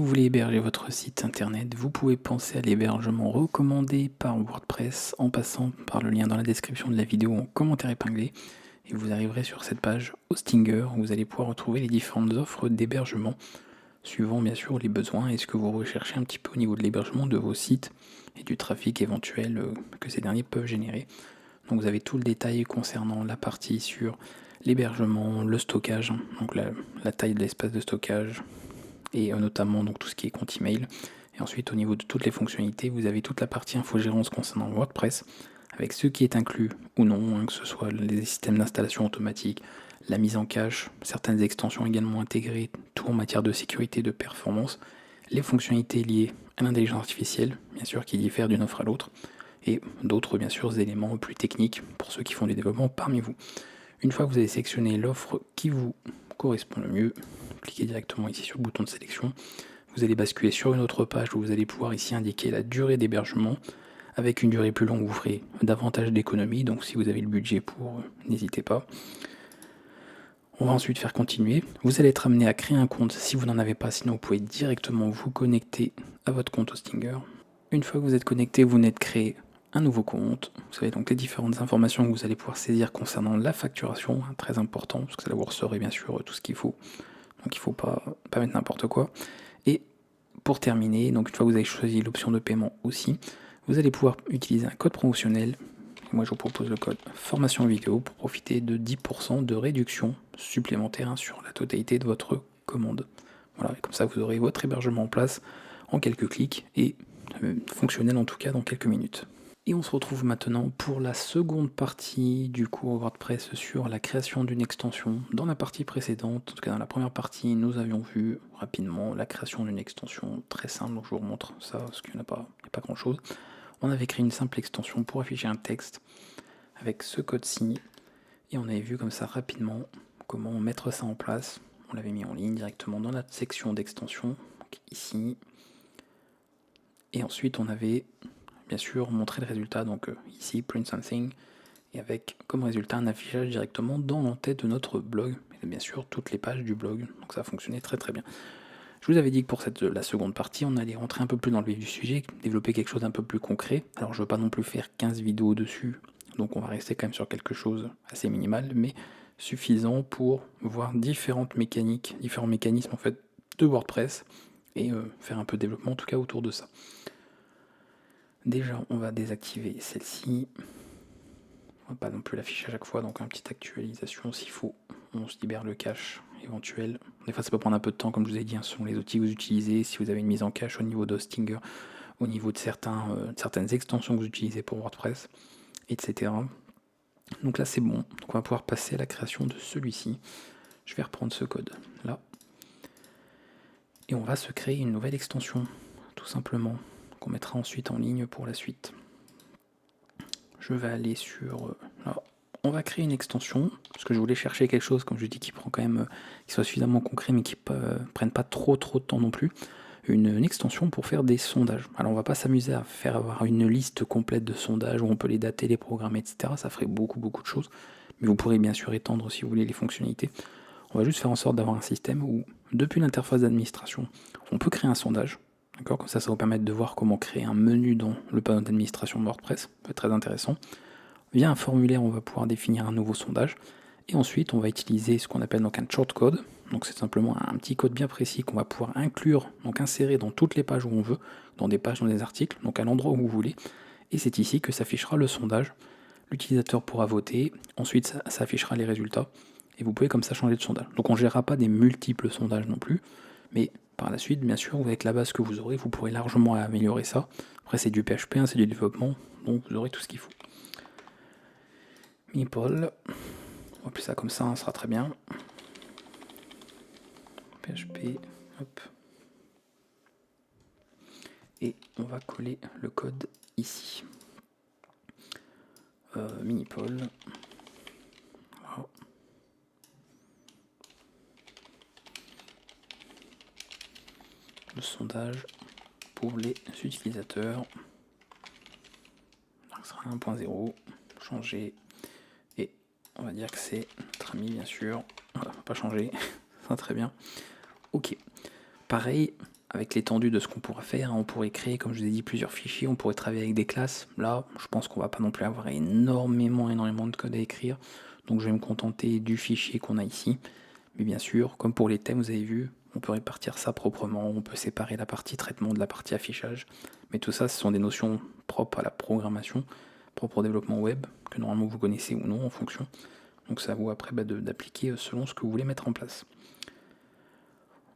vous voulez héberger votre site internet, vous pouvez penser à l'hébergement recommandé par WordPress en passant par le lien dans la description de la vidéo en commentaire épinglé. Et vous arriverez sur cette page Hostinger où vous allez pouvoir retrouver les différentes offres d'hébergement, suivant bien sûr les besoins et ce que vous recherchez un petit peu au niveau de l'hébergement de vos sites et du trafic éventuel que ces derniers peuvent générer. Donc vous avez tout le détail concernant la partie sur l'hébergement, le stockage, donc la taille de l'espace de stockage, et notamment donc tout ce qui est compte email. Et ensuite au niveau de toutes les fonctionnalités, vous avez toute la partie infogérance concernant WordPress, avec ce qui est inclus ou non, que ce soit les systèmes d'installation automatique, la mise en cache, certaines extensions également intégrées, tout en matière de sécurité, de performance, les fonctionnalités liées à l'intelligence artificielle, bien sûr, qui diffèrent d'une offre à l'autre, et d'autres, bien sûr, éléments plus techniques pour ceux qui font du développement parmi vous. Une fois que vous avez sélectionné l'offre qui vous correspond le mieux, cliquez directement ici sur le bouton de sélection. Vous allez basculer sur une autre page où vous allez pouvoir ici indiquer la durée d'hébergement. Avec une durée plus longue, vous ferez davantage d'économies, donc si vous avez le budget pour, n'hésitez pas. On va ensuite faire continuer. Vous allez être amené à créer un compte si vous n'en avez pas, sinon vous pouvez directement vous connecter à votre compte Hostinger. Une fois que vous êtes connecté, vous venez de créer un nouveau compte. Vous savez donc les différentes informations que vous allez pouvoir saisir concernant la facturation, très important, parce que ça vous recevrez bien sûr tout ce qu'il faut. Donc il ne faut pas mettre n'importe quoi. Et pour terminer, donc une fois que vous avez choisi l'option de paiement aussi, vous allez pouvoir utiliser un code promotionnel. Moi je vous propose le code formation vidéo pour profiter de 10% de réduction supplémentaire sur la totalité de votre commande. Voilà, et comme ça vous aurez votre hébergement en place en quelques clics et fonctionnel en tout cas dans quelques minutes. Et on se retrouve maintenant pour la seconde partie du cours WordPress sur la création d'une extension. Dans la partie précédente, en tout cas dans la première partie, nous avions vu rapidement la création d'une extension très simple, donc je vous remontre ça parce qu'il n'y a pas grand chose. On avait créé une simple extension pour afficher un texte avec ce code-ci, et on avait vu comme ça rapidement comment mettre ça en place. On l'avait mis en ligne directement dans la section d'extension, ici, et ensuite on avait bien sûr montrer le résultat, donc ici print something, et avec comme résultat un affichage directement dans l'entête de notre blog, et bien sûr toutes les pages du blog, donc ça a fonctionné très très bien. Je vous avais dit que pour la seconde partie, on allait rentrer un peu plus dans le vif du sujet, développer quelque chose d'un peu plus concret. Alors je ne veux pas non plus faire 15 vidéos dessus, donc on va rester quand même sur quelque chose assez minimal, mais suffisant pour voir différents mécanismes en fait de WordPress, et faire un peu de développement en tout cas autour de ça. Déjà, on va désactiver celle-ci. On va pas non plus l'afficher à chaque fois, donc une petite actualisation s'il faut. On se libère le cache éventuel. Des fois, ça peut prendre un peu de temps, comme je vous ai dit, ce sont les outils que vous utilisez. Si vous avez une mise en cache au niveau d'Hostinger, au niveau de certaines extensions que vous utilisez pour WordPress, etc. Donc là, c'est bon. Donc on va pouvoir passer à la création de celui-ci. Je vais reprendre ce code là. Et on va se créer une nouvelle extension, tout simplement, qu'on mettra ensuite en ligne pour la suite. Je vais aller sur... alors, on va créer une extension, parce que je voulais chercher quelque chose, comme je dis, qui prend quand même, qui soit suffisamment concret, mais qui prenne pas trop de temps non plus. Une extension pour faire des sondages. Alors on va pas s'amuser à faire avoir une liste complète de sondages où on peut les dater, les programmer, etc. Ça ferait beaucoup de choses. Mais vous pourrez bien sûr étendre si vous voulez les fonctionnalités. On va juste faire en sorte d'avoir un système où, depuis l'interface d'administration, on peut créer un sondage. D'accord, comme ça va vous permettre de voir comment créer un menu dans le panneau d'administration de WordPress. Ça peut être très intéressant. Via un formulaire, on va pouvoir définir un nouveau sondage. Et ensuite, on va utiliser ce qu'on appelle donc un shortcode. Donc c'est simplement un petit code bien précis qu'on va pouvoir inclure, donc insérer dans toutes les pages où on veut, dans des pages, dans des articles, donc à l'endroit où vous voulez. Et c'est ici que s'affichera le sondage. L'utilisateur pourra voter. Ensuite, ça affichera les résultats. Et vous pouvez comme ça changer de sondage. Donc on ne gérera pas des multiples sondages non plus. Mais par la suite, bien sûr, avec la base que vous aurez, vous pourrez largement améliorer ça. Après, c'est du PHP, c'est du développement, donc vous aurez tout ce qu'il faut. Meeple, on va appeler ça comme ça, ça sera très bien. PHP, hop. Et on va coller le code ici. Minipole. Voilà. Le sondage pour les utilisateurs. Donc, ce sera 1.0. Changer. Et on va dire que c'est notre ami, bien sûr. Voilà, on va pas changer. Ça sera très bien. Ok. Pareil, avec l'étendue de ce qu'on pourra faire. On pourrait créer, comme je vous ai dit, plusieurs fichiers, on pourrait travailler avec des classes. Là, je pense qu'on va pas non plus avoir énormément de code à écrire, donc je vais me contenter du fichier qu'on a ici. Mais bien sûr, comme pour les thèmes, vous avez vu, on peut répartir ça proprement, on peut séparer la partie traitement de la partie affichage. Mais tout ça, ce sont des notions propres à la programmation, propres au développement web, que normalement vous connaissez ou non en fonction. Donc c'est à vous après d'appliquer selon ce que vous voulez mettre en place.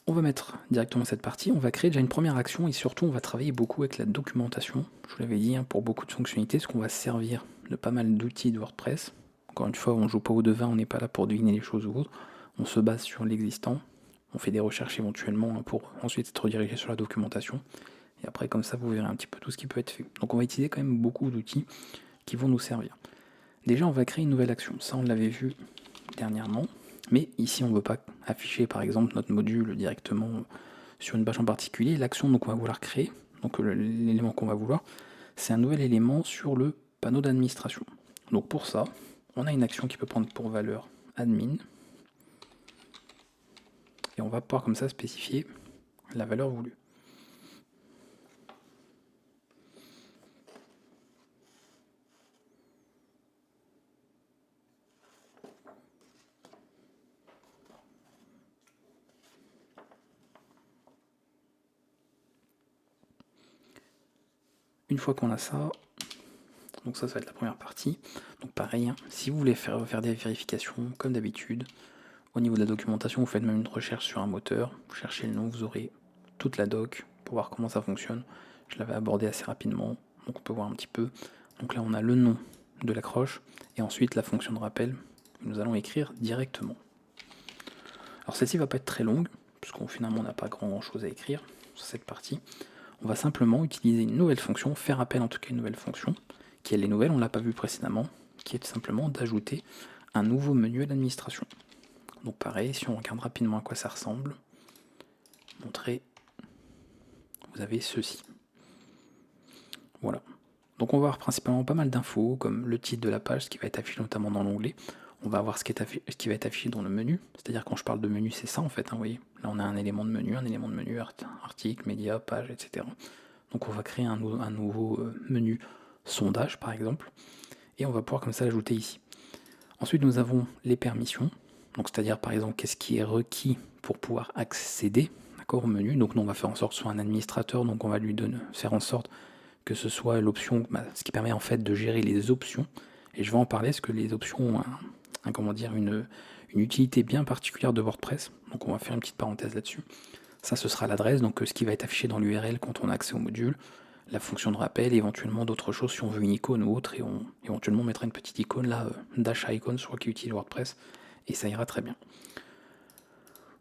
On va mettre directement cette partie, on va créer déjà une première action et surtout on va travailler beaucoup avec la documentation. Je vous l'avais dit, pour beaucoup de fonctionnalités, parce qu'on va se servir de pas mal d'outils de WordPress. Encore une fois, on ne joue pas au devin, on n'est pas là pour deviner les choses ou autres. On se base sur l'existant, on fait des recherches éventuellement pour ensuite être redirigé sur la documentation. Et après, comme ça, vous verrez un petit peu tout ce qui peut être fait. Donc on va utiliser quand même beaucoup d'outils qui vont nous servir. Déjà, on va créer une nouvelle action. Ça, on l'avait vu dernièrement. Mais ici, on ne veut pas afficher, par exemple, notre module directement sur une page en particulier. L'action qu'on va vouloir créer, donc l'élément qu'on va vouloir, c'est un nouvel élément sur le panneau d'administration. Donc pour ça, on a une action qui peut prendre pour valeur admin. Et on va pouvoir comme ça spécifier la valeur voulue. Une fois qu'on a ça, donc ça va être la première partie. Donc pareil, si vous voulez faire des vérifications, comme d'habitude, au niveau de la documentation, vous faites même une recherche sur un moteur, vous cherchez le nom, vous aurez toute la doc pour voir comment ça fonctionne. Je l'avais abordé assez rapidement, donc on peut voir un petit peu. Donc là on a le nom de l'accroche, et ensuite la fonction de rappel, que nous allons écrire directement. Alors celle-ci va pas être très longue, puisqu'on finalement n'a pas grand chose à écrire sur cette partie. On va simplement utiliser une nouvelle fonction, faire appel en tout cas à une nouvelle fonction, qui elle est nouvelle, on ne l'a pas vu précédemment, qui est simplement d'ajouter un nouveau menu à l'administration. Donc pareil, si on regarde rapidement à quoi ça ressemble, montrer, vous avez ceci. Voilà. Donc on va avoir principalement pas mal d'infos, comme le titre de la page, ce qui va être affiché notamment dans l'onglet. On va voir ce qui va être affiché dans le menu, c'est-à-dire quand je parle de menu, c'est ça en fait, vous voyez. Là on a un élément de menu, article, média, page, etc. Donc on va créer un nouveau menu sondage par exemple, et on va pouvoir comme ça l'ajouter ici. Ensuite nous avons les permissions, donc c'est-à-dire par exemple qu'est-ce qui est requis pour pouvoir accéder au menu. Donc nous on va faire en sorte que ce soit un administrateur, donc on va lui faire en sorte que ce soit l'option, ce qui permet en fait de gérer les options, et je vais en parler parce que les options ont une utilité bien particulière de WordPress, donc on va faire une petite parenthèse là-dessus. Ça ce sera l'adresse, donc ce qui va être affiché dans l'URL quand on a accès au module, la fonction de rappel, éventuellement d'autres choses si on veut une icône ou autre, et on éventuellement mettra une petite icône là, d'achat icône sur qui utilise WordPress, et ça ira très bien.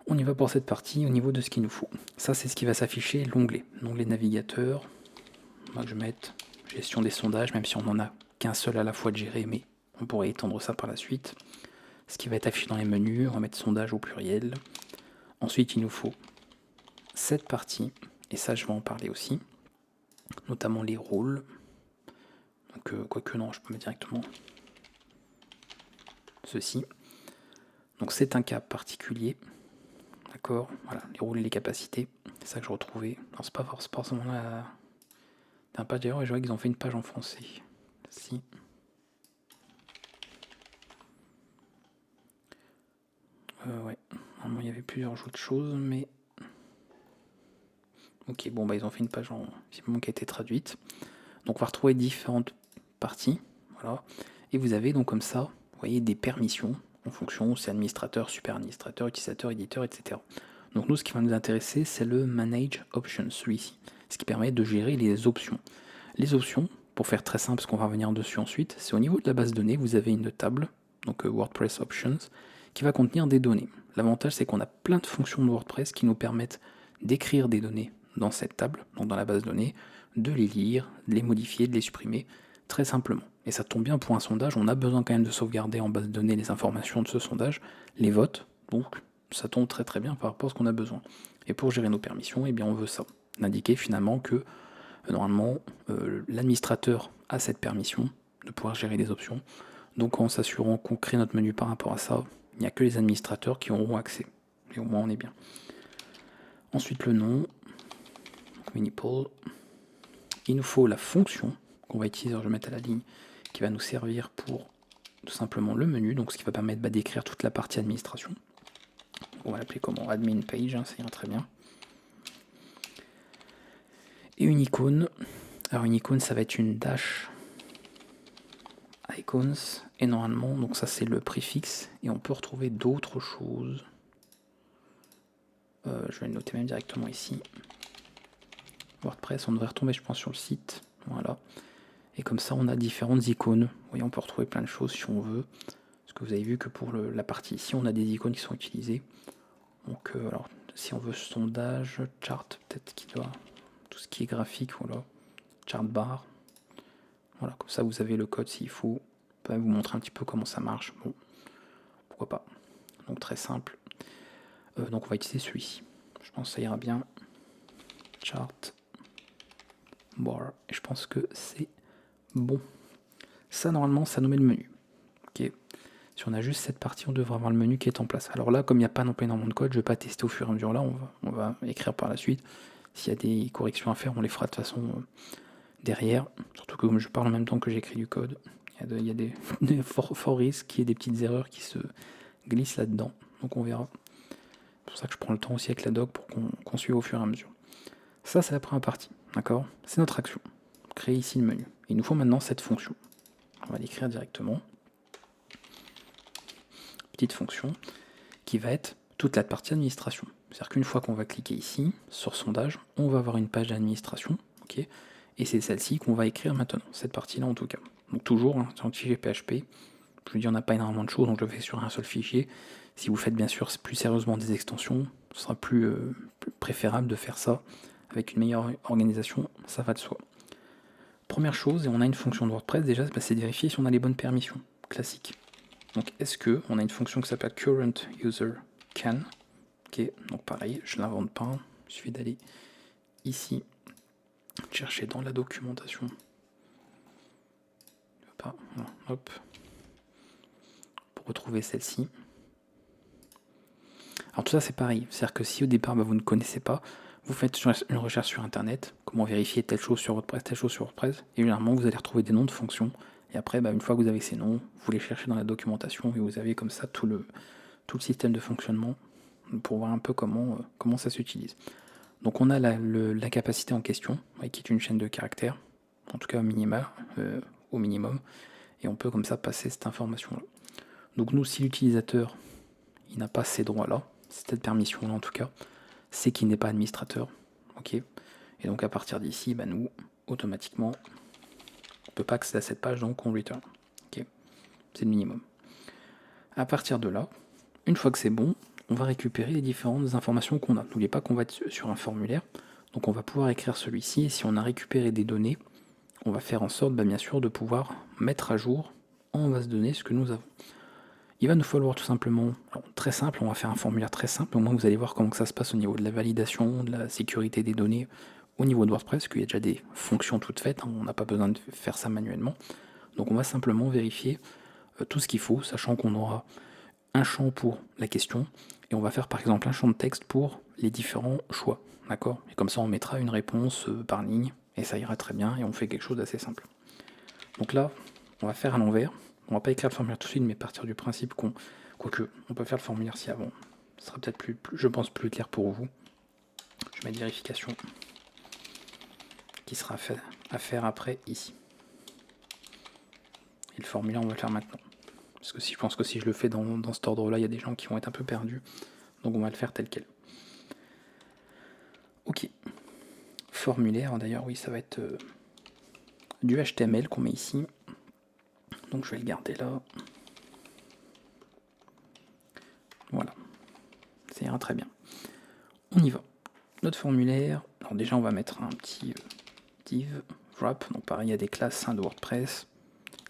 On y va pour cette partie au niveau de ce qu'il nous faut. Ça c'est ce qui va s'afficher, l'onglet navigateur. Moi je vais mettre gestion des sondages, même si on n'en a qu'un seul à la fois de gérer, mais on pourrait étendre ça par la suite. Ce qui va être affiché dans les menus, on va mettre sondage au pluriel. Ensuite il nous faut cette partie, et ça je vais en parler aussi, notamment les rôles. Donc quoique non, je peux mettre directement ceci. Donc c'est un cas particulier. D'accord, voilà, les rôles et les capacités, c'est ça que je retrouvais. Alors c'est pas forcément là. D'un page d'ailleurs, et je vois qu'ils ont fait une page en français. Si. Ouais, normalement il y avait plusieurs autres choses, mais. Ok, bon bah ils ont fait une page visiblement qui a été traduite. Donc on va retrouver différentes parties, voilà. Et vous avez donc comme ça, vous voyez, des permissions en fonction, c'est administrateur, super administrateur, utilisateur, éditeur, etc. Donc nous, ce qui va nous intéresser, c'est le Manage Options, celui-ci, ce qui permet de gérer les options. Les options, pour faire très simple, parce qu'on va revenir dessus ensuite, c'est au niveau de la base de données, vous avez une table, donc WordPress Options, qui va contenir des données. L'avantage, c'est qu'on a plein de fonctions de WordPress qui nous permettent d'écrire des données dans cette table, donc dans la base de données, de les lire, de les modifier, de les supprimer, très simplement. Et ça tombe bien pour un sondage, on a besoin quand même de sauvegarder en base de données les informations de ce sondage, les votes, donc ça tombe très très bien par rapport à ce qu'on a besoin. Et pour gérer nos permissions, eh bien on veut ça, d'indiquer finalement que normalement l'administrateur a cette permission de pouvoir gérer les options. Donc en s'assurant qu'on crée notre menu par rapport à ça, il n'y a que les administrateurs qui auront accès. Et au moins on est bien. Ensuite le nom. Minipool. Il nous faut la fonction qu'on va utiliser, je vais mettre à la ligne, qui va nous servir pour tout simplement le menu, donc ce qui va permettre d'écrire toute la partie administration. On va l'appeler comment? Admin page, ça ira très bien. Et une icône. Alors une icône, ça va être une dash icons, et normalement, donc ça c'est le préfixe, et on peut retrouver d'autres choses. Je vais le noter même directement ici. WordPress, on devrait retomber je pense sur le site, voilà. Et comme ça on a différentes icônes. Vous voyez, on peut retrouver plein de choses si on veut. Parce que vous avez vu que pour la partie ici, on a des icônes qui sont utilisées. Donc alors, si on veut sondage, chart, peut-être qu'il doit... Tout ce qui est graphique, voilà. Chart bar. Voilà, comme ça vous avez le code s'il faut. Je peux vous montrer un petit peu comment ça marche. Bon, pourquoi pas. Donc très simple. Donc on va utiliser celui-ci. Je pense que ça ira bien. Chart bar. Et je pense que c'est bon. Ça normalement ça nous met le menu. Ok. Si on a juste cette partie, on devrait avoir le menu qui est en place. Alors là, comme il n'y a pas non plus énormément de code, je ne vais pas tester au fur et à mesure là, on va écrire par la suite. S'il y a des corrections à faire, on les fera de toute façon derrière. Surtout que comme je parle en même temps que j'écris du code, il y a des forts risques qu'il y ait des petites erreurs qui se glissent là-dedans. Donc on verra. C'est pour ça que je prends le temps aussi avec la doc pour qu'on suive au fur et à mesure. Ça, c'est la première partie. D'accord? C'est notre action. Créer ici le menu. Il nous faut maintenant cette fonction. On va l'écrire directement. Petite fonction qui va être toute la partie administration. C'est-à-dire qu'une fois qu'on va cliquer ici, sur sondage, on va avoir une page d'administration, ok, et c'est celle-ci qu'on va écrire maintenant, cette partie-là en tout cas. Donc toujours, sur un fichier PHP, je vous dis on n'a pas énormément de choses, donc je le fais sur un seul fichier. Si vous faites bien sûr plus sérieusement des extensions, ce sera plus préférable de faire ça avec une meilleure organisation, ça va de soi. Première chose, et on a une fonction de WordPress déjà, c'est de vérifier si on a les bonnes permissions, classique. Donc est-ce que on a une fonction qui s'appelle current user can, ok, donc pareil, je l'invente pas, il suffit d'aller ici, chercher dans la documentation, hop, pour retrouver celle-ci. Alors tout ça c'est pareil, c'est-à-dire que si au départ vous ne connaissez pas, vous faites une recherche sur internet, comment vérifier telle chose sur WordPress, telle chose sur WordPress, et généralement vous allez retrouver des noms de fonctions, et après une fois que vous avez ces noms, vous les cherchez dans la documentation, et vous avez comme ça tout le système de fonctionnement, pour voir un peu comment ça s'utilise. Donc on a la capacité en question, qui est une chaîne de caractères, en tout cas au minimum, et on peut comme ça passer cette information-là. Donc nous, si l'utilisateur il n'a pas ces droits-là, cette permission-là en tout cas, c'est qu'il n'est pas administrateur, ok. Et donc à partir d'ici, nous, automatiquement, on ne peut pas accéder à cette page, donc on return, ok. C'est le minimum. À partir de là, une fois que c'est bon, on va récupérer les différentes informations qu'on a. N'oubliez pas qu'on va être sur un formulaire, donc on va pouvoir écrire celui-ci, et si on a récupéré des données, on va faire en sorte, bien sûr, de pouvoir mettre à jour en base de données ce que nous avons. Il va nous falloir tout simplement, très simple, on va faire un formulaire très simple, au moins vous allez voir comment ça se passe au niveau de la validation, de la sécurité des données, au niveau de WordPress, parce qu'il y a déjà des fonctions toutes faites, on n'a pas besoin de faire ça manuellement. Donc on va simplement vérifier tout ce qu'il faut, sachant qu'on aura un champ pour la question, et on va faire par exemple un champ de texte pour les différents choix, d'accord? Et comme ça on mettra une réponse par ligne, et ça ira très bien, et on fait quelque chose d'assez simple. Donc là, on va faire à l'envers, on va pas écrire le formulaire tout de suite, mais partir du principe quoique, on peut faire le formulaire si avant, ce sera peut-être plus, je pense, plus clair pour vous. Je mets vérification, qui sera à faire après ici. Et le formulaire, on va le faire maintenant. Parce que je pense que si je le fais dans cet ordre-là, il y a des gens qui vont être un peu perdus. Donc on va le faire tel quel. Ok. Formulaire, d'ailleurs, oui, ça va être du HTML qu'on met ici. Donc je vais le garder là. Voilà. Ça ira très bien. On y va. Notre formulaire. Alors déjà, on va mettre un petit div wrap. Donc pareil, il y a des classes de WordPress.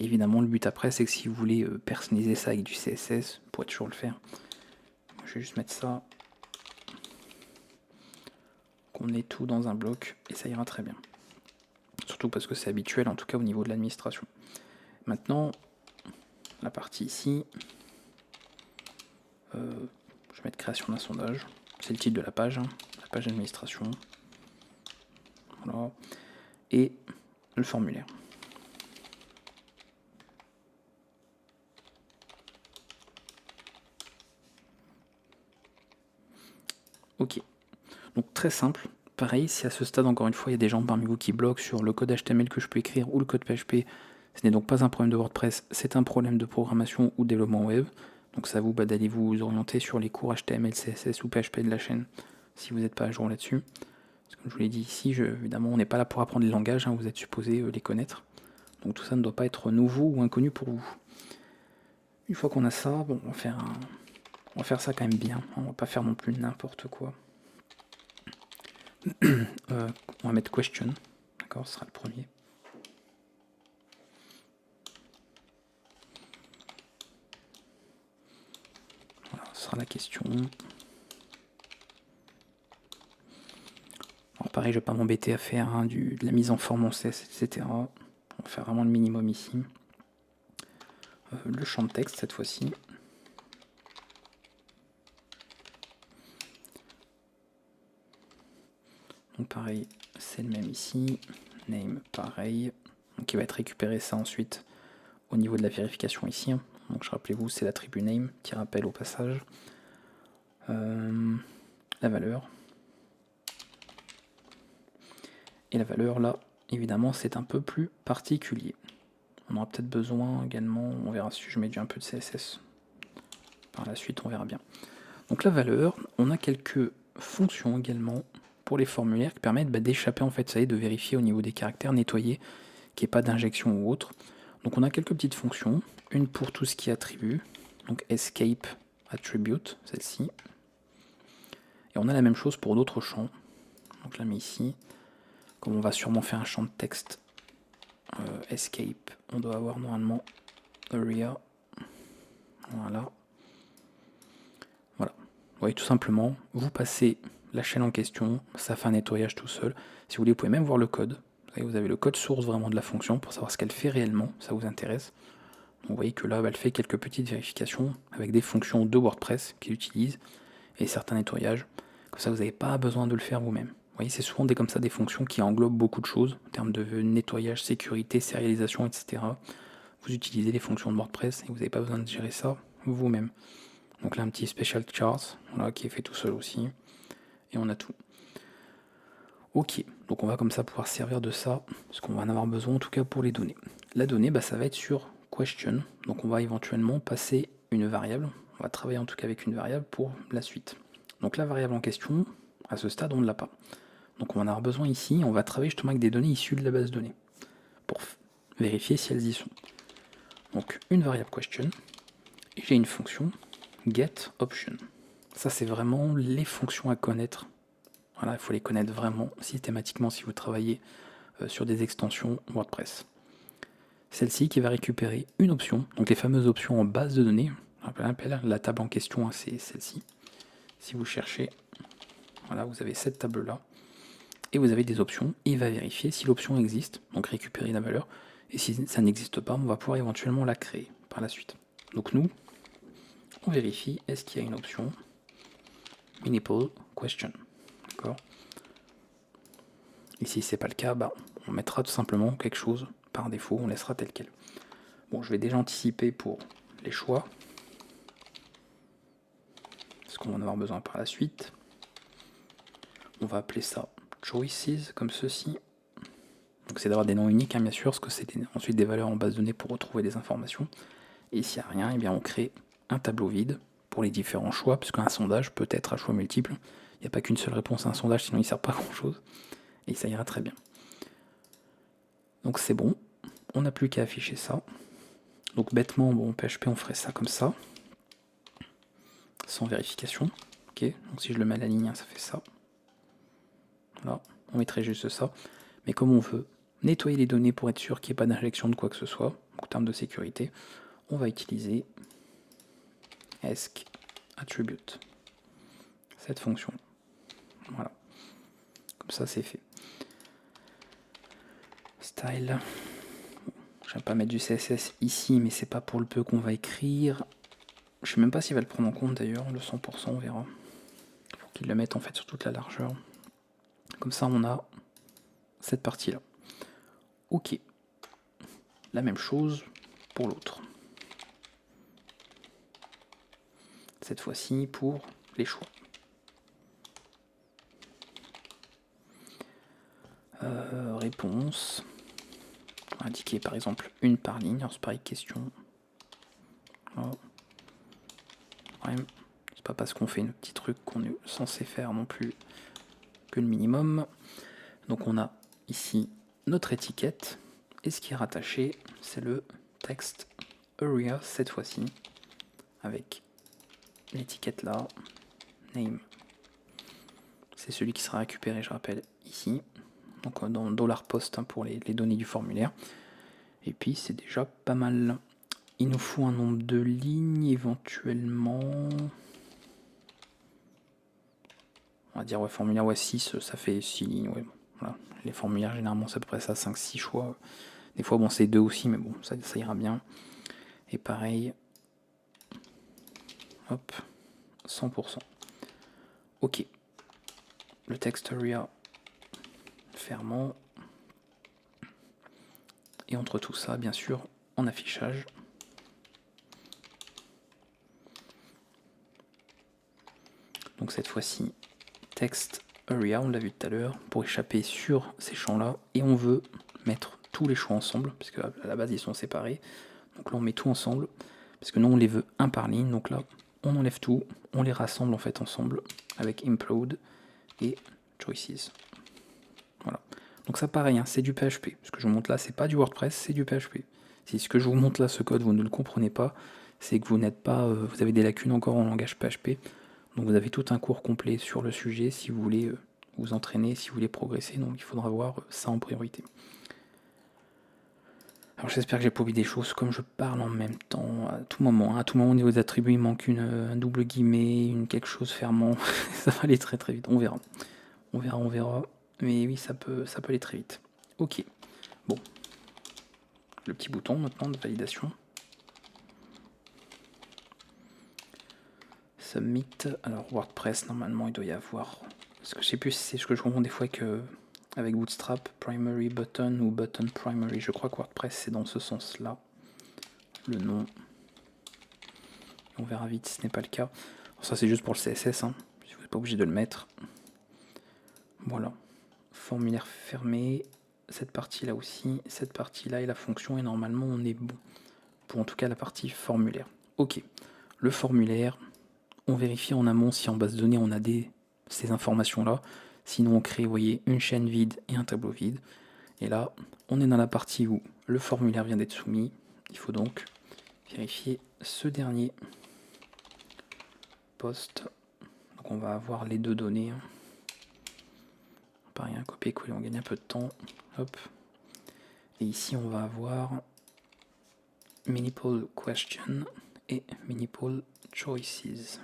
Évidemment, le but après, c'est que si vous voulez personnaliser ça avec du CSS, vous pourrez toujours le faire. Je vais juste mettre ça, qu'on ait tout dans un bloc, et ça ira très bien. Surtout parce que c'est habituel, en tout cas au niveau de l'administration. Maintenant, la partie ici, je vais mettre création d'un sondage. C'est le titre de la page d'administration. voilà, et le formulaire. Ok, donc très simple. Pareil, si à ce stade, encore une fois, il y a des gens parmi vous qui bloquent sur le code HTML que je peux écrire ou le code PHP, ce n'est donc pas un problème de WordPress, c'est un problème de programmation ou développement web. Donc ça vous d'aller vous orienter sur les cours HTML, CSS ou PHP de la chaîne, si vous n'êtes pas à jour là-dessus. Parce que comme je vous l'ai dit ici, évidemment, on n'est pas là pour apprendre les langages, hein, vous êtes supposé les connaître. Donc tout ça ne doit pas être nouveau ou inconnu pour vous. Une fois qu'on a ça, bon, on va faire ça quand même bien, on va pas faire non plus n'importe quoi. On va mettre question, d'accord, ce sera le premier. Voilà, ce sera la question. Alors pareil, je ne vais pas m'embêter à faire de la mise en forme en CSS, etc. On va faire vraiment le minimum ici. Le champ de texte cette fois-ci. Donc pareil, c'est le même ici. Name, pareil. Donc il va être récupéré ça ensuite au niveau de la vérification ici. Donc je rappelez-vous, c'est l'attribut name, petit rappel au passage. La valeur. Et la valeur là, évidemment, c'est un peu plus particulier. On aura peut-être besoin également, on verra si je mets un peu de CSS. Par la suite, on verra bien. Donc la valeur, on a quelques fonctions également pour les formulaires qui permettent d'échapper en fait, ça y est, de vérifier au niveau des caractères, nettoyer, qu'il n'y ait pas d'injection ou autre. Donc on a quelques petites fonctions, une pour tout ce qui est attribut, donc escape attribute, celle-ci. Et on a la même chose pour d'autres champs. Donc je la mets ici. Comme on va sûrement faire un champ de texte escape, on doit avoir normalement area. Voilà. Voilà. Vous voyez, tout simplement, vous passez la chaîne en question, ça fait un nettoyage tout seul. Si vous voulez, vous pouvez même voir le code. Vous avez le code source vraiment de la fonction pour savoir ce qu'elle fait réellement, ça vous intéresse. Donc vous voyez que là, elle fait quelques petites vérifications avec des fonctions de WordPress qu'il utilise et certains nettoyages. Comme ça, vous n'avez pas besoin de le faire vous-même. Vous voyez, c'est souvent comme ça des fonctions qui englobent beaucoup de choses en termes de nettoyage, sécurité, sérialisation, etc. Vous utilisez les fonctions de WordPress et vous n'avez pas besoin de gérer ça vous-même. Donc là, un petit special chart, voilà, qui est fait tout seul aussi. Et on a tout. Ok, donc on va comme ça pouvoir servir de ça, parce qu'on va en avoir besoin en tout cas pour les données. La donnée, ça va être sur question, donc on va éventuellement passer une variable. On va travailler en tout cas avec une variable pour la suite. Donc la variable en question, à ce stade, on ne l'a pas. Donc on va en avoir besoin ici, on va travailler justement avec des données issues de la base de données, pour vérifier si elles y sont. Donc une variable question, et j'ai une fonction getOption. Ça, c'est vraiment les fonctions à connaître. Voilà, il faut les connaître vraiment systématiquement si vous travaillez sur des extensions WordPress. Celle-ci qui va récupérer une option, donc les fameuses options en base de données. La table en question, c'est celle-ci. Si vous cherchez, voilà, vous avez cette table-là. Et vous avez des options. Et il va vérifier si l'option existe, donc récupérer la valeur. Et si ça n'existe pas, on va pouvoir éventuellement la créer par la suite. Donc nous, on vérifie, est-ce qu'il y a une option Minimal question. D'accord. Et si c'est pas le cas, on mettra tout simplement quelque chose par défaut, on laissera tel quel. Bon, je vais déjà anticiper pour les choix, ce qu'on va en avoir besoin par la suite. On va appeler ça choices, comme ceci. Donc c'est d'avoir des noms uniques, hein, bien sûr, parce que c'est ensuite des valeurs en base de données pour retrouver des informations. Et s'il n'y a rien, eh bien on crée un tableau vide pour les différents choix, puisqu'un sondage peut être à choix multiples. Il n'y a pas qu'une seule réponse à un sondage, sinon il ne sert pas à grand chose. Et ça ira très bien. Donc c'est bon, on n'a plus qu'à afficher ça. Donc bêtement, bon, PHP on ferait ça comme ça, sans vérification. Ok, donc si je le mets à la ligne, ça fait ça. Voilà, on mettrait juste ça. Mais comme on veut nettoyer les données pour être sûr qu'il n'y ait pas d'injection de quoi que ce soit, en termes de sécurité, on va utiliser ESCAttribute, cette fonction. Voilà, comme ça c'est fait. Style. Je vais pas mettre du CSS ici, mais c'est pas pour le peu qu'on va écrire. Je sais même pas s'il va le prendre en compte d'ailleurs, le 100%, on verra. Il faut qu'il le mette en fait sur toute la largeur. Comme ça on a cette partie-là. Ok. La même chose pour l'autre. Cette fois-ci pour les choix. Réponse. On va indiquer par exemple une par ligne. Alors c'est pareil, question. Oh. Ouais, c'est pas parce qu'on fait un petit truc qu'on est censé faire non plus que le minimum. Donc on a ici notre étiquette. Et ce qui est rattaché, c'est le text area cette fois-ci. Avec l'étiquette là, name. C'est celui qui sera récupéré, je rappelle, ici. Donc dans $post pour les données du formulaire. Et puis c'est déjà pas mal. Il nous faut un nombre de lignes éventuellement. On va dire ouais, formulaire ouais, 6, ça fait 6 lignes. Ouais. Voilà. Les formulaires généralement c'est à peu près ça, 5-6 choix. Des fois bon c'est 2 aussi, mais bon ça ira bien. Et pareil. Hop. 100%. Ok. Le text area fermant. Et entre tout ça, bien sûr, en affichage. Donc cette fois-ci, text area, on l'a vu tout à l'heure, pour échapper sur ces champs-là. Et on veut mettre tous les choix ensemble, parce qu'à la base ils sont séparés. Donc là on met tout ensemble, parce que nous on les veut un par ligne. Donc là on enlève tout, on les rassemble en fait ensemble avec implode et choices. Voilà. Donc ça pareil, hein, c'est du PHP. Ce que je vous montre là, c'est pas du WordPress, c'est du PHP. Si ce que je vous montre là, ce code, vous ne le comprenez pas, c'est que vous n'êtes pas, vous avez des lacunes encore en langage PHP. Donc vous avez tout un cours complet sur le sujet si vous voulez vous entraîner, si vous voulez progresser. Donc il faudra voir ça en priorité. Alors j'espère que j'ai pas oublié des choses. Comme je parle en même temps, à tout moment au niveau des attributs, il manque un double guillemet, quelque chose fermant. Ça va aller très très vite. On verra. On verra. Mais oui, ça peut aller très vite. Ok. Bon. Le petit bouton maintenant de validation. Submit. Alors WordPress, normalement, il doit y avoir. Parce que je sais plus si c'est ce que je comprends des fois avec Bootstrap, Primary Button ou Button Primary. Je crois que WordPress, c'est dans ce sens-là. Le nom. On verra vite si ce n'est pas le cas. Alors ça, c'est juste pour le CSS. Hein. Vous n'êtes pas obligé de le mettre. Voilà. Formulaire fermé. Cette partie-là aussi. Cette partie-là et la fonction. Et normalement, on est bon. Pour en tout cas la partie formulaire. Ok. Le formulaire. On vérifie en amont si en base de données on a ces informations-là. Sinon, on crée, vous voyez, une chaîne vide et un tableau vide. Et là, on est dans la partie où le formulaire vient d'être soumis. Il faut donc vérifier ce dernier poste. Donc, on va avoir les deux données. Pareil, un copier-coller, on gagne un peu de temps. Hop. Et ici, on va avoir Minipoll Question et Minipoll Choices.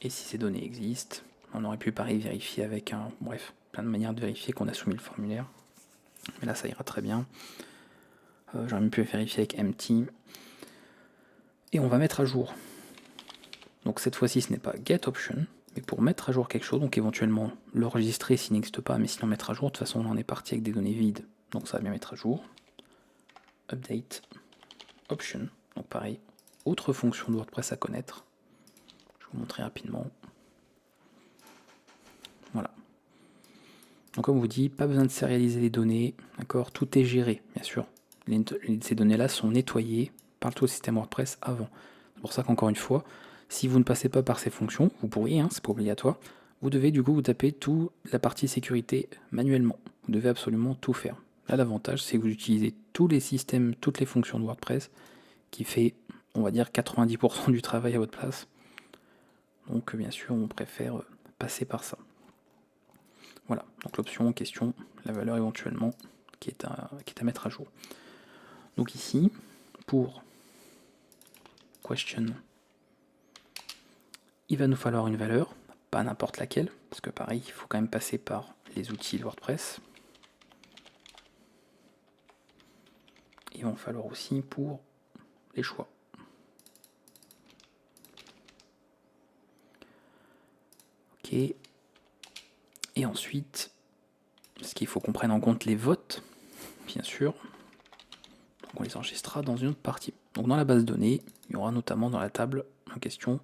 Et si ces données existent, on aurait pu pareil vérifier avec bref, plein de manières de vérifier qu'on a soumis le formulaire. Mais là, ça ira très bien. J'aurais même pu vérifier avec empty. Et on va mettre à jour. Donc cette fois-ci, ce n'est pas get option, mais pour mettre à jour quelque chose, donc éventuellement l'enregistrer s'il n'existe pas, mais sinon mettre à jour. De toute façon, on est parti avec des données vides, donc ça va bien mettre à jour. Update option. Donc pareil, autre fonction de WordPress à connaître. Je vais vous montrer rapidement. Voilà. Donc comme on vous dit, pas besoin de sérialiser les données, d'accord, tout est géré, bien sûr. Ces données-là sont nettoyées par le système WordPress avant. C'est pour ça qu'encore une fois, si vous ne passez pas par ces fonctions, vous pourriez, hein, c'est pas obligatoire, vous devez du coup vous taper toute la partie sécurité manuellement. Vous devez absolument tout faire. Là, l'avantage, c'est que vous utilisez tous les systèmes, toutes les fonctions de WordPress, qui fait, on va dire, 90% du travail à votre place. Donc bien sûr, on préfère passer par ça. Voilà, donc l'option en question, la valeur éventuellement qui est à mettre à jour. Donc ici, pour question, il va nous falloir une valeur, pas n'importe laquelle, parce que pareil, il faut quand même passer par les outils de WordPress. Il va en falloir aussi pour les choix. Ok. Et ensuite, ce qu'il faut qu'on prenne en compte les votes, bien sûr. Donc on les enregistrera dans une autre partie. Donc dans la base de données, il y aura notamment dans la table en question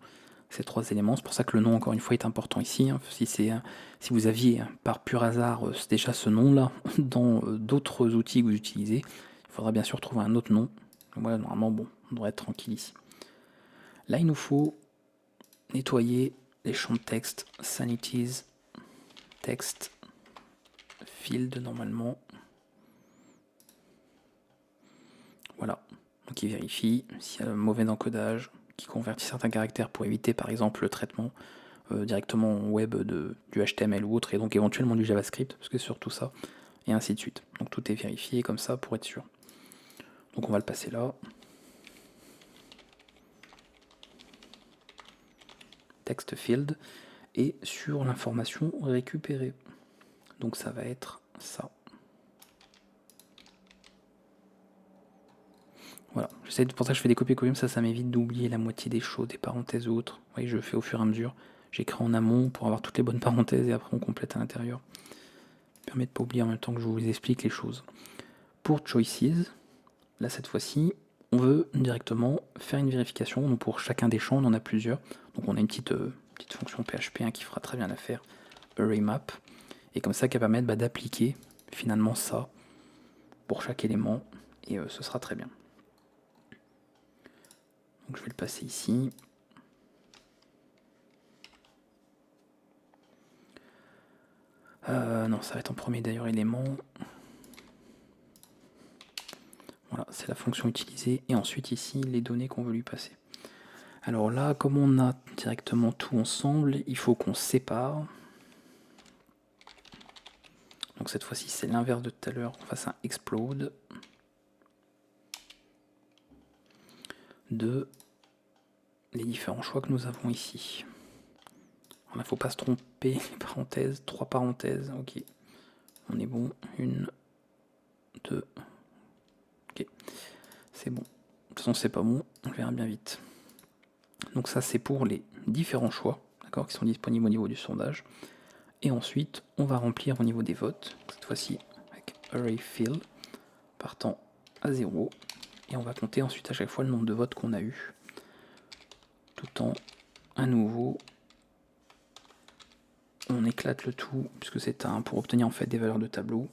ces 3 éléments. C'est pour ça que le nom, encore une fois, est important ici. Si vous aviez par pur hasard déjà ce nom-là dans d'autres outils que vous utilisez, il faudra bien sûr trouver un autre nom. Donc voilà, normalement, bon, on devrait être tranquille ici. Là, il nous faut nettoyer les champs de texte, sanities, text, field normalement. Voilà, donc il vérifie s'il y a un mauvais encodage, qui convertit certains caractères pour éviter par exemple le traitement directement web du HTML ou autre, et donc éventuellement du JavaScript, parce que c'est surtout ça, et ainsi de suite. Donc tout est vérifié comme ça pour être sûr. Donc on va le passer là. Text field, et sur l'information récupérée. Donc ça va être ça. Voilà, c'est pour ça que je fais des copier-coller, ça m'évite d'oublier la moitié des choses, des parenthèses ou autres. Vous voyez, je fais au fur et à mesure. J'écris en amont pour avoir toutes les bonnes parenthèses et après on complète à l'intérieur. Ça permet de ne pas oublier en même temps que je vous explique les choses. Pour choices, là cette fois-ci, on veut directement faire une vérification. Donc pour chacun des champs, on en a plusieurs. Donc on a une petite fonction PHP qui fera très bien l'affaire, ArrayMap, et comme ça qui va permettre d'appliquer finalement ça pour chaque élément, et ce sera très bien. Donc je vais le passer ici. Non, ça va être en premier d'ailleurs élément. Voilà, c'est la fonction utilisée. Et ensuite ici, les données qu'on veut lui passer. Alors là, comme on a directement tout ensemble, il faut qu'on sépare. Donc cette fois-ci, c'est l'inverse de tout à l'heure. On fasse un explode de les différents choix que nous avons ici. Il ne faut pas se tromper, les parenthèses, 3 parenthèses, ok. On est bon, 1, 2, ok. C'est bon. De toute façon, c'est pas bon, on le verra bien vite. Donc ça, c'est pour les différents choix, d'accord, qui sont disponibles au niveau du sondage. Et ensuite, on va remplir au niveau des votes, cette fois-ci avec ArrayFill, partant à 0. Et on va compter ensuite à chaque fois le nombre de votes qu'on a eu, tout en, à nouveau, on éclate le tout, puisque c'est pour obtenir en fait des valeurs de tableau.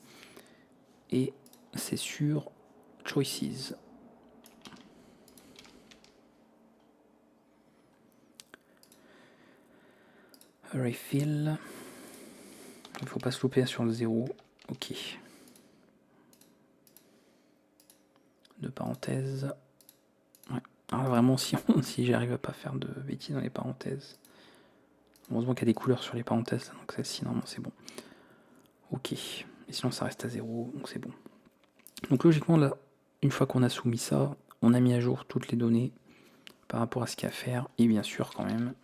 Et c'est sur Choices. ArrayFill. Il ne faut pas se louper sur le 0. Ok. De parenthèses. Ouais. Alors vraiment, si j'arrive à pas faire de bêtises dans les parenthèses. Heureusement qu'il y a des couleurs sur les parenthèses, donc celle-ci, normalement, c'est bon. Ok. Et sinon, ça reste à 0, donc c'est bon. Donc logiquement, là, une fois qu'on a soumis ça, on a mis à jour toutes les données par rapport à ce qu'il y a à faire. Et bien sûr, quand même,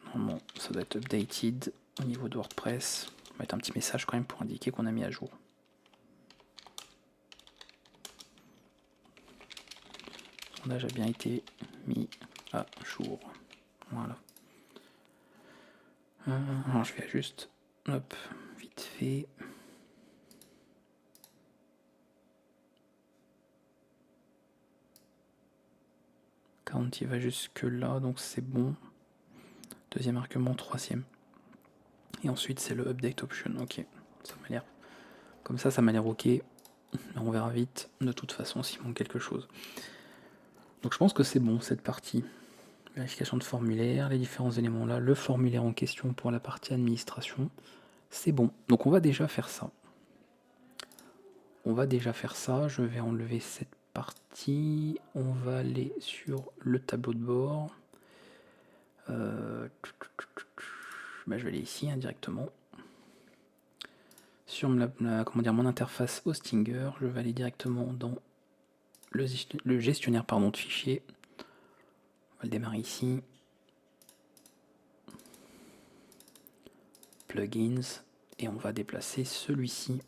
normalement, ça doit être updated au niveau de WordPress. On va mettre un petit message quand même pour indiquer qu'on a mis à jour. Le sondage a bien été mis à jour. Voilà. Alors je vais juste, hop, vite fait. Count il va jusque là, donc c'est bon. Deuxième argument, troisième. Et ensuite c'est le update option. Ok, ça m'a l'air. Comme ça m'a l'air ok. On verra vite, de toute façon, s'il manque quelque chose. Donc je pense que c'est bon cette partie. Vérification de formulaire, les différents éléments là, le formulaire en question pour la partie administration. C'est bon. Donc on va déjà faire ça. Je vais enlever cette partie. On va aller sur le tableau de bord. Je vais aller ici directement. Sur mon interface Hostinger, je vais aller directement dans le gestionnaire de fichiers. On va le démarrer ici. Plugins. Et on va déplacer celui-ci.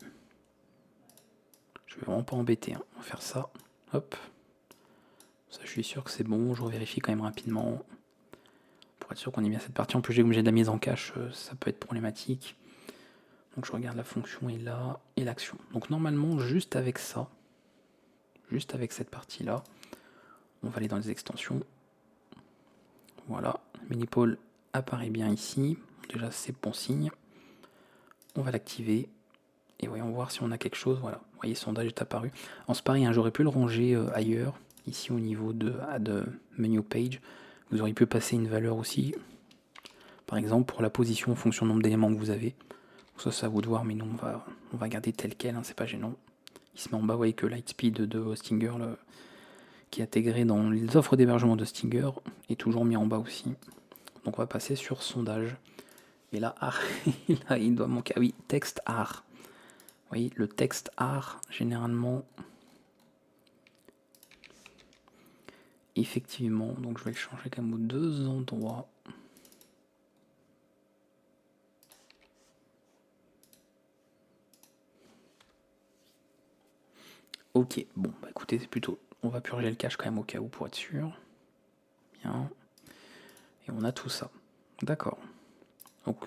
Je vais vraiment pas embêter. On va faire ça. Hop. Ça suis sûr que c'est bon, je revérifie quand même rapidement. Pour être sûr qu'on ait bien cette partie. En plus, j'ai de la mise en cache, ça peut être problématique. Donc je regarde la fonction est là, et l'action. Donc normalement, juste avec ça, juste avec cette partie-là, on va aller dans les extensions. Voilà, Minipole apparaît bien ici. Déjà, c'est bon signe. On va l'activer. Et voyons voir si on a quelque chose. Voilà, vous voyez, sondage est apparu. En c'est pareil, hein, j'aurais pu le ranger ailleurs, ici au niveau de Add Menu Page. Vous auriez pu passer une valeur aussi, par exemple pour la position en fonction du nombre d'éléments que vous avez. Ça, c'est à vous de voir, mais nous on va garder tel quel, hein, c'est pas gênant. Il se met en bas, vous voyez que Lightspeed de Stinger, qui est intégré dans les offres d'hébergement de Stinger, est toujours mis en bas aussi. Donc on va passer sur sondage. Et là, là il doit manquer. Ah oui, texte art. Vous voyez, le texte art, généralement, effectivement, donc je vais le changer quand même aux deux endroits. Ok, bon, bah écoutez, c'est plutôt... On va purger le cache quand même au cas où pour être sûr. Bien. Et on a tout ça. D'accord. Donc,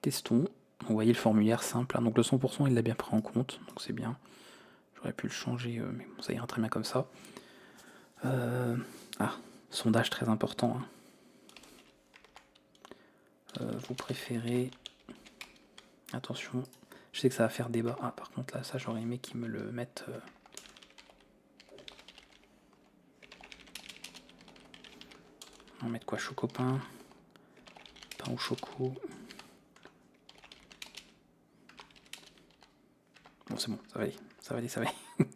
testons. Vous voyez le formulaire simple. Hein. Donc le 100%, il l'a bien pris en compte. Donc c'est bien. J'aurais pu le changer, mais bon, ça ira très bien comme ça. Sondage très important. Hein. Vous préférez... Attention, je sais que ça va faire débat. Ah, par contre, là, ça, j'aurais aimé qu'ils me le mettent... On va mettre quoi? Chocopain, pain au choco. Bon, c'est bon, ça va aller, ça va aller, ça va aller.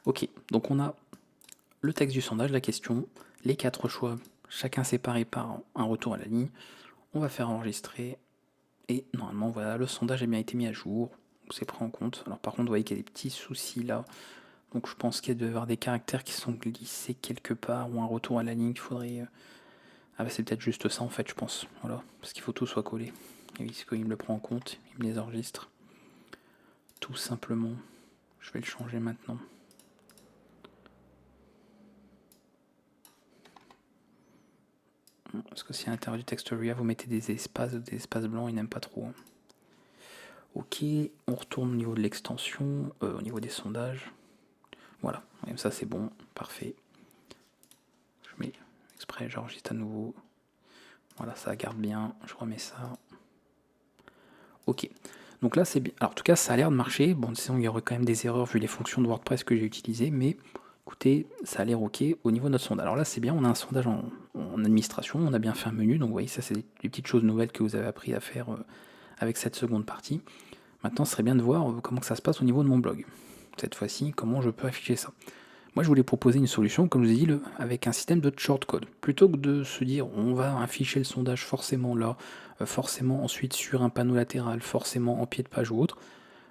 Ok, donc on a le texte du sondage, la question, les 4 choix, chacun séparé par un retour à la ligne. On va faire enregistrer. Et normalement, voilà, le sondage a bien été mis à jour. C'est pris en compte. Alors par contre, vous voyez qu'il y a des petits soucis là. Donc je pense qu'il doit y avoir des caractères qui sont glissés quelque part ou un retour à la ligne qu'il faudrait... Ah bah c'est peut-être juste ça en fait, je pense. Voilà, parce qu'il faut tout soit collé. Et oui, c'est qu'il me le prend en compte, il me les enregistre. Tout simplement. Je vais le changer maintenant. Parce que si à l'intérieur du textoria vous mettez des espaces blancs, il n'aime pas trop. Ok, on retourne au niveau de l'extension, au niveau des sondages. Voilà, et ça c'est bon, parfait. Je mets exprès, j'enregistre à nouveau. Voilà, ça garde bien, je remets ça. Ok, donc là c'est bien. Alors en tout cas, ça a l'air de marcher. Bon, sinon il y aurait quand même des erreurs vu les fonctions de WordPress que j'ai utilisées, mais écoutez, ça a l'air ok au niveau de notre sondage. Alors là c'est bien, on a un sondage en administration, on a bien fait un menu, donc vous voyez, ça c'est des petites choses nouvelles que vous avez appris à faire avec cette seconde partie. Maintenant, ce serait bien de voir comment que ça se passe au niveau de mon blog. Cette fois-ci, comment je peux afficher ça. Moi, je voulais proposer une solution, comme je vous ai dit, avec un système de shortcode. Plutôt que de se dire, on va afficher le sondage forcément là, forcément ensuite sur un panneau latéral, forcément en pied de page ou autre,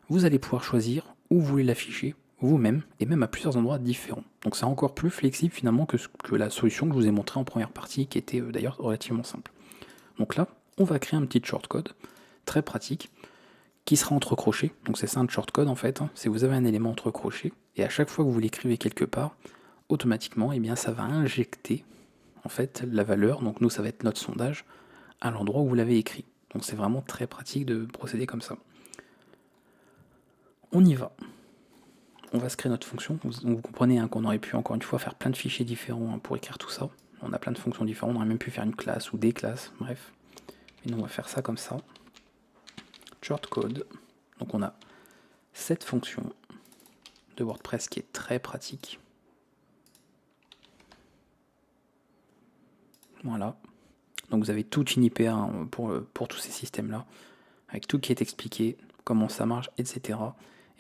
vous allez pouvoir choisir où vous voulez l'afficher vous-même, et même à plusieurs endroits différents. Donc c'est encore plus flexible finalement que la solution que je vous ai montrée en première partie, qui était d'ailleurs relativement simple. Donc là, on va créer un petit shortcode, très pratique, qui sera entre crochets. Donc c'est ça un shortcode en fait, hein. C'est vous avez un élément entre crochets, et à chaque fois que vous l'écrivez quelque part, automatiquement, eh bien, ça va injecter en fait la valeur, donc nous ça va être notre sondage, à l'endroit où vous l'avez écrit. Donc c'est vraiment très pratique de procéder comme ça. On y va. On va se créer notre fonction. Donc vous comprenez hein, qu'on aurait pu encore une fois faire plein de fichiers différents hein, pour écrire tout ça. On a plein de fonctions différentes, on aurait même pu faire une classe ou des classes, bref. Et nous on va faire ça comme ça. Shortcode. Donc on a cette fonction de WordPress qui est très pratique. Voilà. Donc vous avez toute une IPA hein, pour tous ces systèmes-là, avec tout qui est expliqué, comment ça marche, etc.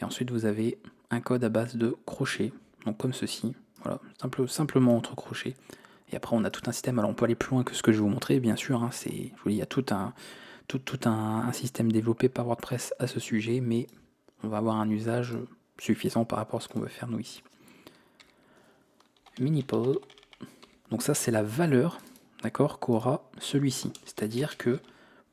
Et ensuite vous avez un code à base de crochets, donc comme ceci, voilà, simplement entre crochets. Et après on a tout un système, alors on peut aller plus loin que ce que je vais vous montrer, bien sûr, hein, je vous dis, il y a tout un système développé par WordPress à ce sujet, mais on va avoir un usage suffisant par rapport à ce qu'on veut faire nous ici. Minipole, donc ça c'est la valeur, d'accord, qu'aura celui-ci, c'est-à-dire que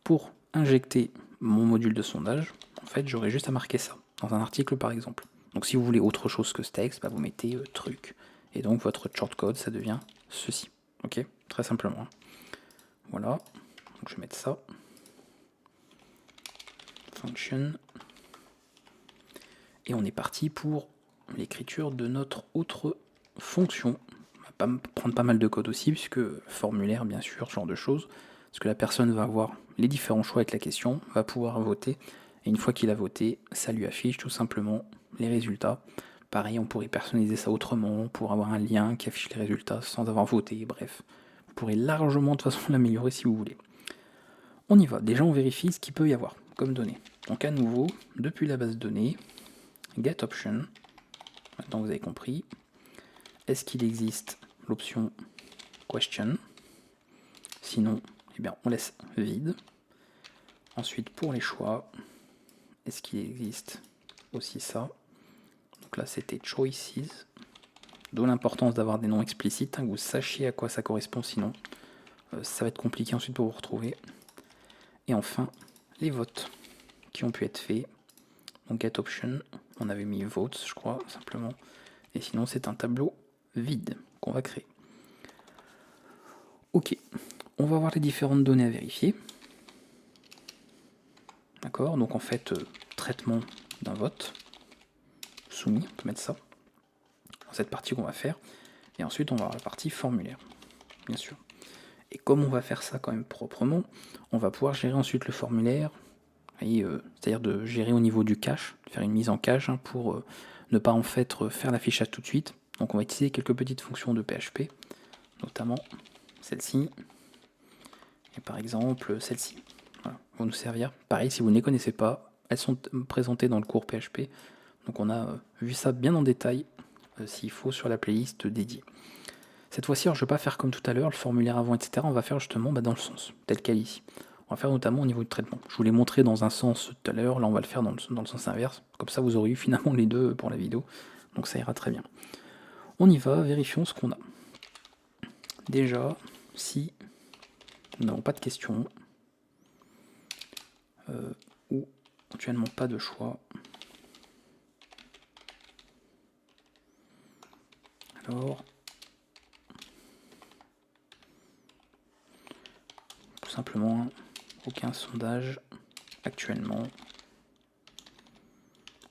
pour injecter mon module de sondage, en fait j'aurai juste à marquer ça, dans un article par exemple. Donc si vous voulez autre chose que ce texte, bah, vous mettez truc, et donc votre shortcode ça devient ceci. Ok, très simplement. Voilà, donc je vais mettre ça. Function. Et on est parti pour l'écriture de notre autre fonction. On va prendre pas mal de code aussi, puisque formulaire, bien sûr, ce genre de choses. Parce que la personne va avoir les différents choix avec la question, va pouvoir voter. Et une fois qu'il a voté, ça lui affiche tout simplement les résultats. Pareil, on pourrait personnaliser ça autrement, pour avoir un lien qui affiche les résultats sans avoir voté, bref. Vous pourrez largement de toute façon l'améliorer si vous voulez. On y va, déjà on vérifie ce qu'il peut y avoir comme données. Donc à nouveau, depuis la base de données, get option, maintenant vous avez compris, est-ce qu'il existe l'option question? Sinon, eh bien, on laisse vide. Ensuite, pour les choix, est-ce qu'il existe aussi ça? Donc là, c'était choices, d'où l'importance d'avoir des noms explicites, que vous sachiez à quoi ça correspond, sinon ça va être compliqué ensuite pour vous retrouver. Et enfin, les votes qui ont pu être faits. Donc get option, on avait mis votes, je crois, simplement. Et sinon, c'est un tableau vide qu'on va créer. Ok, on va voir les différentes données à vérifier. D'accord, donc en fait, traitement d'un vote, soumis, on peut mettre ça, dans cette partie qu'on va faire. Et ensuite, on va avoir la partie formulaire, bien sûr. Et comme on va faire ça quand même proprement, on va pouvoir gérer ensuite le formulaire, c'est-à-dire de gérer au niveau du cache, faire une mise en cache pour ne pas en fait faire l'affichage tout de suite. Donc on va utiliser quelques petites fonctions de PHP, notamment celle-ci, et par exemple celle-ci. Voilà, vont nous servir. Pareil, si vous ne les connaissez pas, elles sont présentées dans le cours PHP. Donc on a vu ça bien en détail, s'il faut, sur la playlist dédiée. Cette fois-ci, je ne vais pas faire comme tout à l'heure, le formulaire avant, etc. On va faire justement dans le sens, tel quel ici. On va faire notamment au niveau du traitement. Je vous l'ai montré dans un sens tout à l'heure, là on va le faire dans le sens inverse. Comme ça, vous aurez eu finalement les deux pour la vidéo. Donc ça ira très bien. On y va, vérifions ce qu'on a. Déjà, si nous n'avons pas de questions, ou actuellement pas de choix, alors tout simplement aucun sondage actuellement,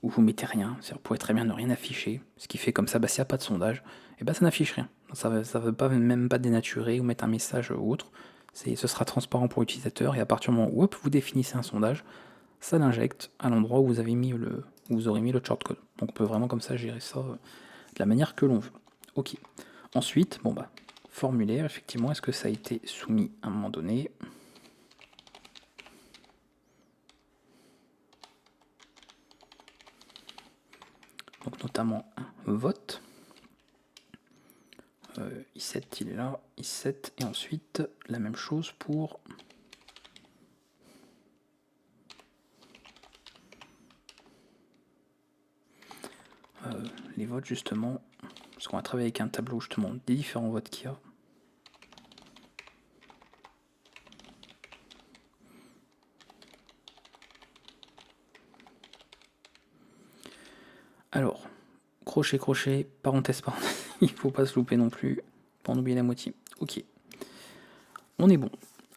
où vous mettez rien, c'est-à-dire vous pouvez très bien ne rien afficher, ce qui fait comme ça, s'il n'y a pas de sondage, et ça n'affiche rien. Ça ne veut pas, même pas dénaturer ou mettre un message ou autre, ce sera transparent pour l'utilisateur, et à partir du moment où vous définissez un sondage, ça l'injecte à l'endroit où vous avez mis où vous aurez mis le shortcode. Donc on peut vraiment comme ça gérer ça de la manière que l'on veut. Ok. Ensuite, formulaire, effectivement, est-ce que ça a été soumis à un moment donné? Donc notamment un vote. I7 il est là, I7, et ensuite la même chose pour les votes justement, parce qu'on va travailler avec un tableau justement des différents votes qu'il y a. Alors, crochet, crochet, parenthèse, parenthèse, il faut pas se louper non plus, pas en oublier la moitié. Ok, on est bon.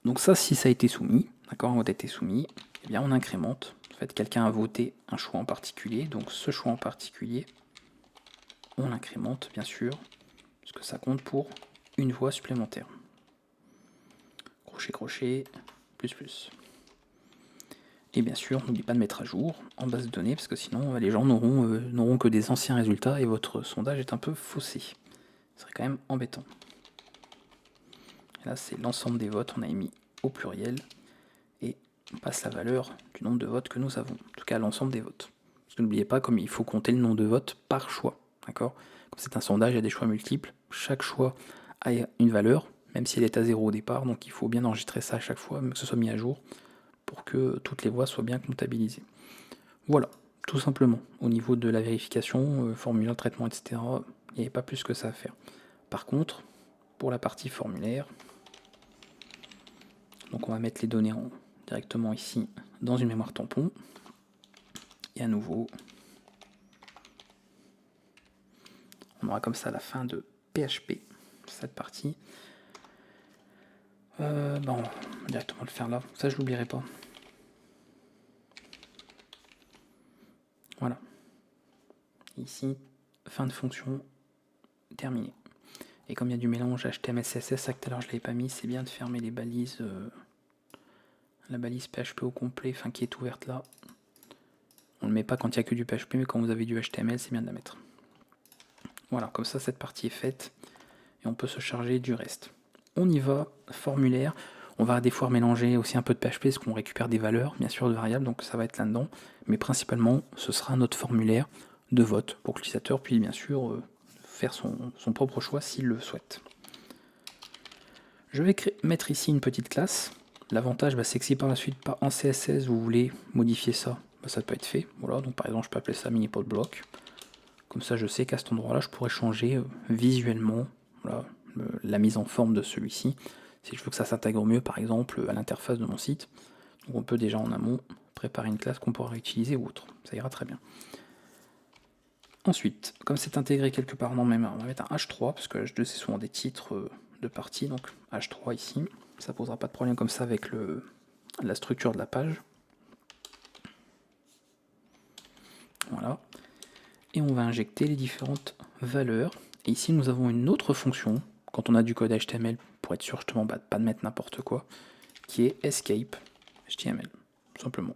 Donc ça, si ça a été soumis, d'accord, un vote a été soumis, eh bien on incrémente. En fait, quelqu'un a voté un choix en particulier, donc ce choix en particulier, on l'incrémente bien sûr, parce que ça compte pour une voix supplémentaire. Crochet, crochet, plus, plus. Et bien sûr, n'oubliez pas de mettre à jour en base de données, parce que sinon les gens n'auront que des anciens résultats et votre sondage est un peu faussé. Ce serait quand même embêtant. Et là, c'est l'ensemble des votes, on a mis au pluriel, et on passe la valeur du nombre de votes que nous avons, en tout cas l'ensemble des votes. Parce que n'oubliez pas, comme il faut compter le nombre de votes par choix, d'accord? Comme c'est un sondage, il y a des choix multiples, chaque choix a une valeur, même si elle est à 0 au départ, donc il faut bien enregistrer ça à chaque fois, que ce soit mis à jour, pour que toutes les voix soient bien comptabilisées. Voilà, tout simplement. Au niveau de la vérification, formulaire, traitement, etc., il n'y avait pas plus que ça à faire. Par contre, pour la partie formulaire, donc on va mettre les données directement ici dans une mémoire tampon. Et à nouveau, on aura comme ça la fin de PHP cette partie. On va directement le faire là, ça je l'oublierai pas. Voilà. Ici, fin de fonction, terminé. Et comme il y a du mélange HTML, CSS, ça que tout à l'heure je l'avais pas mis, c'est bien de fermer les balises, la balise PHP au complet, enfin qui est ouverte là. On ne le met pas quand il n'y a que du PHP, mais quand vous avez du HTML, c'est bien de la mettre. Voilà, comme ça cette partie est faite, et on peut se charger du reste. On y va, formulaire. On va des fois mélanger aussi un peu de PHP, parce qu'on récupère des valeurs, bien sûr, de variables, donc ça va être là-dedans. Mais principalement, ce sera notre formulaire de vote pour que l'utilisateur puisse bien sûr faire son propre choix s'il le souhaite. Je vais mettre ici une petite classe. L'avantage, c'est que si par la suite, en CSS, vous voulez modifier ça, ça peut être fait. Voilà, donc par exemple, je peux appeler ça mini-podblock. Comme ça, je sais qu'à cet endroit-là, je pourrais changer visuellement la mise en forme de celui-ci. Si je veux que ça s'intègre mieux, par exemple, à l'interface de mon site. Donc on peut déjà en amont préparer une classe qu'on pourra réutiliser ou autre. Ça ira très bien. Ensuite, comme c'est intégré quelque part dans même, on va mettre un H3, parce que H2 c'est souvent des titres de partie, donc H3 ici. Ça posera pas de problème comme ça avec la structure de la page. Voilà. Et on va injecter les différentes valeurs. Et ici nous avons une autre fonction, quand on a du code HTML, pour être sûr justement de pas de mettre n'importe quoi, qui est escape HTML, tout simplement.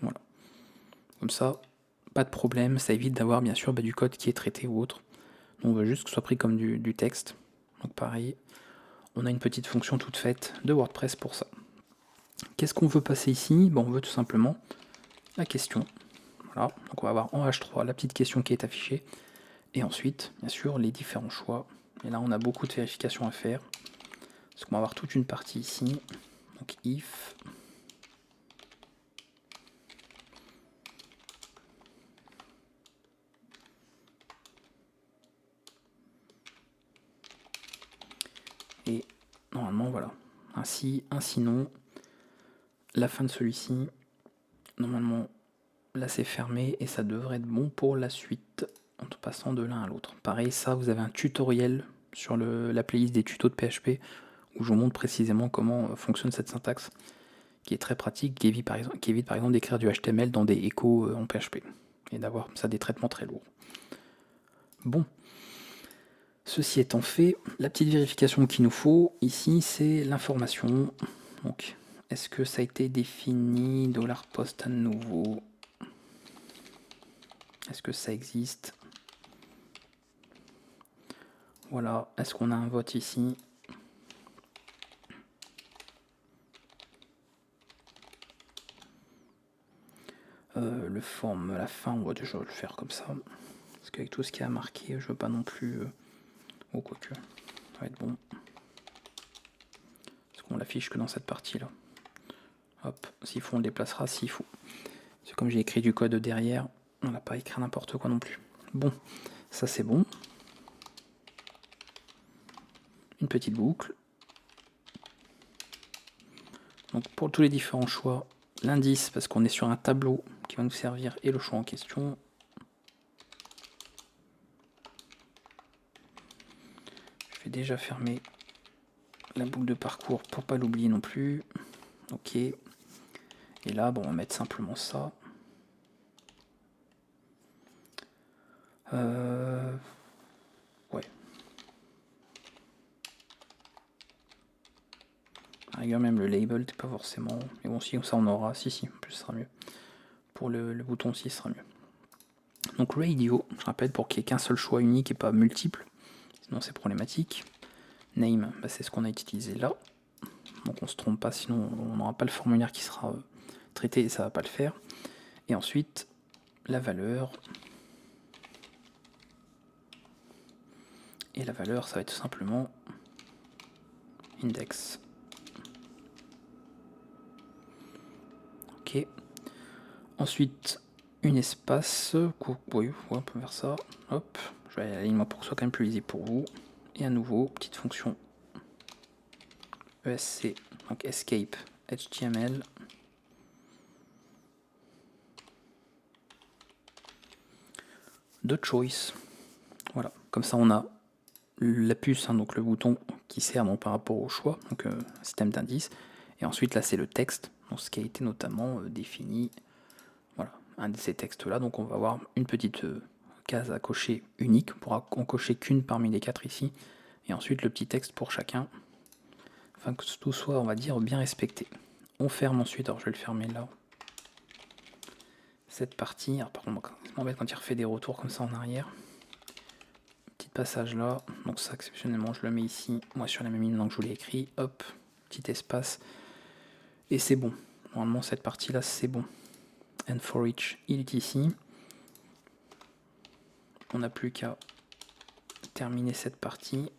Voilà. Comme ça, pas de problème, ça évite d'avoir bien sûr du code qui est traité ou autre. Donc on veut juste que ce soit pris comme du texte. Donc pareil, on a une petite fonction toute faite de WordPress pour ça. Qu'est-ce qu'on veut passer ici? On veut tout simplement la question. Voilà, donc on va avoir en H3 la petite question qui est affichée. Et ensuite, bien sûr, les différents choix. Et là, on a beaucoup de vérifications à faire. Parce qu'on va avoir toute une partie ici. Donc if. Et normalement, voilà. Ainsi non. La fin de celui-ci, normalement, là c'est fermé et ça devrait être bon pour la suite en passant de l'un à l'autre. Pareil, ça, vous avez un tutoriel sur la playlist des tutos de PHP où je vous montre précisément comment fonctionne cette syntaxe qui est très pratique, qui évite par exemple d'écrire du HTML dans des échos en PHP et d'avoir ça des traitements très lourds. Bon, ceci étant fait, la petite vérification qu'il nous faut ici, c'est l'information. Donc, est-ce que ça a été défini $post à nouveau? Est-ce que ça existe? Voilà, est-ce qu'on a un vote ici? Le form, la fin, on va déjà le faire comme ça. Parce qu'avec tout ce qui a marqué, je veux pas non plus... Oh, quoique, ça va être bon. Parce qu'on l'affiche que dans cette partie-là. Hop, s'il faut, on le déplacera s'il faut. C'est comme j'ai écrit du code derrière, on n'a pas écrit n'importe quoi non plus. Bon, ça c'est bon. Une petite boucle. Donc pour tous les différents choix, l'indice, parce qu'on est sur un tableau qui va nous servir, et le choix en question. Je vais déjà fermer la boucle de parcours pour pas l'oublier non plus. Ok. Et là, on va mettre simplement ça. Ouais. À la rigueur, même le label, pas forcément. Mais bon, si ça on aura, si, en plus ce sera mieux. Pour le bouton aussi, ce sera mieux. Donc radio, je rappelle, pour qu'il n'y ait qu'un seul choix unique et pas multiple. Sinon c'est problématique. Name, c'est ce qu'on a utilisé là. Donc on se trompe pas, sinon on n'aura pas le formulaire qui sera traité et ça va pas le faire. Et ensuite, la valeur. Et la valeur, ça va être tout simplement index. Ok. Ensuite, une espace. Oui, on peut faire ça. Hop. Je vais aller à l'alignement pour que ce soit quand même plus lisible pour vous. Et à nouveau, petite fonction ESC, donc escape HTML. De choice. Voilà, comme ça on a la puce, hein, donc le bouton qui sert donc, par rapport au choix, donc système d'indice. Et ensuite là c'est le texte, donc ce qui a été notamment défini. Voilà, un de ces textes-là. Donc on va avoir une petite case à cocher unique. On pourra en cocher qu'une parmi les 4 ici. Et ensuite le petit texte pour chacun, afin que tout soit, on va dire, bien respecté. On ferme ensuite, alors je vais le fermer là. Cette partie, alors par contre, ça m'embête quand il refait des retours comme ça en arrière. Petit passage là, donc ça exceptionnellement je le mets ici, moi sur la même ligne que je vous l'ai écrit, hop, petit espace, et c'est bon. Normalement cette partie là c'est bon. And for each, il est ici. On n'a plus qu'à terminer cette partie.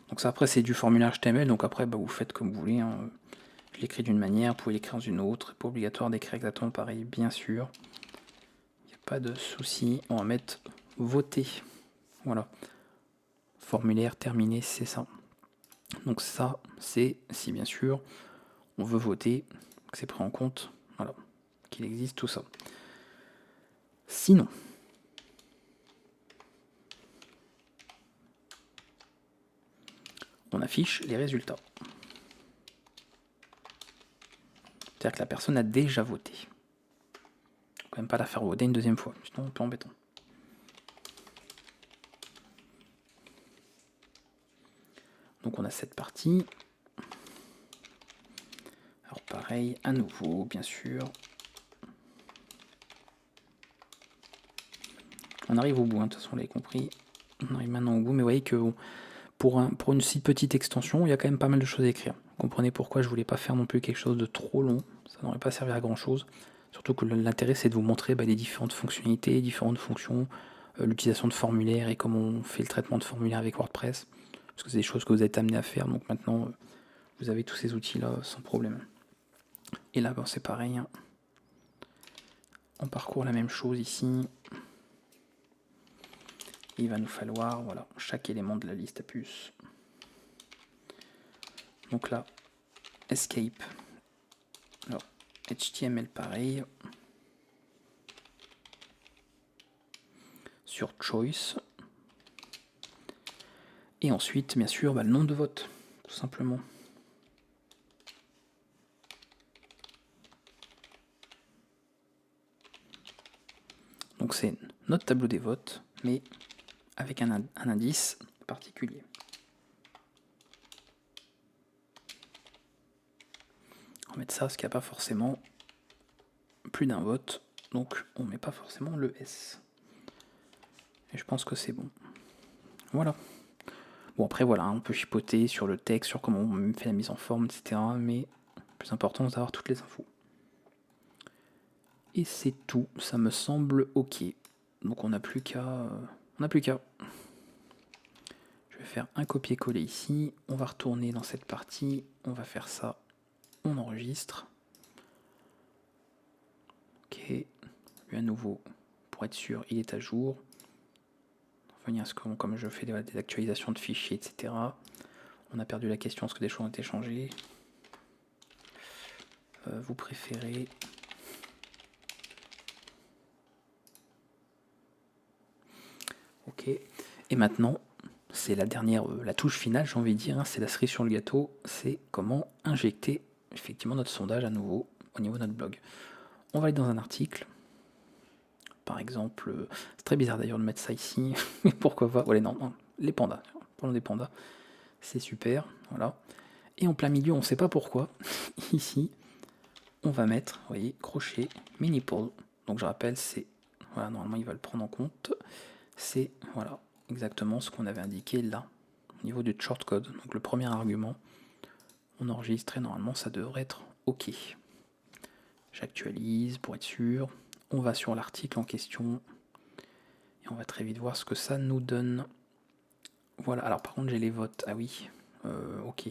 Donc ça après c'est du formulaire HTML, donc après bah, vous faites comme vous voulez. Hein. Je l'écris d'une manière, vous pouvez l'écrire d'une autre. Pas obligatoire d'écrire exactement pareil, bien sûr. Il n'y a pas de souci. On va mettre voter. Voilà. Formulaire terminé, c'est ça. Donc ça, c'est si bien sûr on veut voter, que c'est pris en compte, voilà, qu'il existe tout ça. Sinon, on affiche les résultats. C'est-à-dire que la personne a déjà voté. Il ne faut quand même pas la faire voter une deuxième fois, sinon un peu embêtant. Donc on a cette partie. Alors pareil, à nouveau, bien sûr. On arrive au bout, hein, de toute façon, vous l'avez compris. On arrive maintenant au bout, mais vous voyez que pour une si petite extension, il y a quand même pas mal de choses à écrire. Vous comprenez pourquoi je voulais pas faire non plus quelque chose de trop long, ça n'aurait pas servi à grand chose. Surtout que l'intérêt c'est de vous montrer les différentes fonctionnalités, différentes fonctions, l'utilisation de formulaires et comment on fait le traitement de formulaires avec WordPress. Parce que c'est des choses que vous êtes amené à faire, donc maintenant vous avez tous ces outils là sans problème. Et là ben, c'est pareil, hein. On parcourt la même chose ici. Il va nous falloir voilà, chaque élément de la liste à puce. Donc là, escape. Alors, HTML pareil. Sur choice. Et ensuite, bien sûr, bah, le nombre de votes, tout simplement. Donc c'est notre tableau des votes, mais avec un indice particulier. On va mettre ça parce qu'il n'y a pas forcément plus d'un vote, donc on ne met pas forcément le S. Et je pense que c'est bon. Voilà. Bon après voilà, on peut chipoter sur le texte, sur comment on fait la mise en forme, etc. Mais le plus important c'est d'avoir toutes les infos. Et c'est tout, ça me semble ok. Donc on n'a plus qu'à... Je vais faire un copier-coller ici, on va retourner dans cette partie, on va faire ça, on enregistre. Ok, lui à nouveau, pour être sûr, il est à jour. Venir comme je fais des actualisations de fichiers, etc. On a perdu la question, est-ce que des choses ont été changées? Vous préférez... Ok, et maintenant, c'est la dernière, la touche finale, j'ai envie de dire, hein, c'est la cerise sur le gâteau, c'est comment injecter effectivement notre sondage à nouveau au niveau de notre blog. On va aller dans un article, par exemple, c'est très bizarre d'ailleurs de mettre ça ici, mais pourquoi pas, voilà, non, les pandas, parlons des pandas, c'est super, voilà. Et en plein milieu, on ne sait pas pourquoi, ici, on va mettre, vous voyez, crochet, mini poll. Donc je rappelle, c'est, voilà, normalement il va le prendre en compte, c'est, voilà, exactement ce qu'on avait indiqué là, au niveau du shortcode. Donc le premier argument, on enregistre et normalement ça devrait être OK. J'actualise pour être sûr. On va sur l'article en question et on va très vite voir ce que ça nous donne. Voilà, alors par contre j'ai les votes. Ah oui, ok.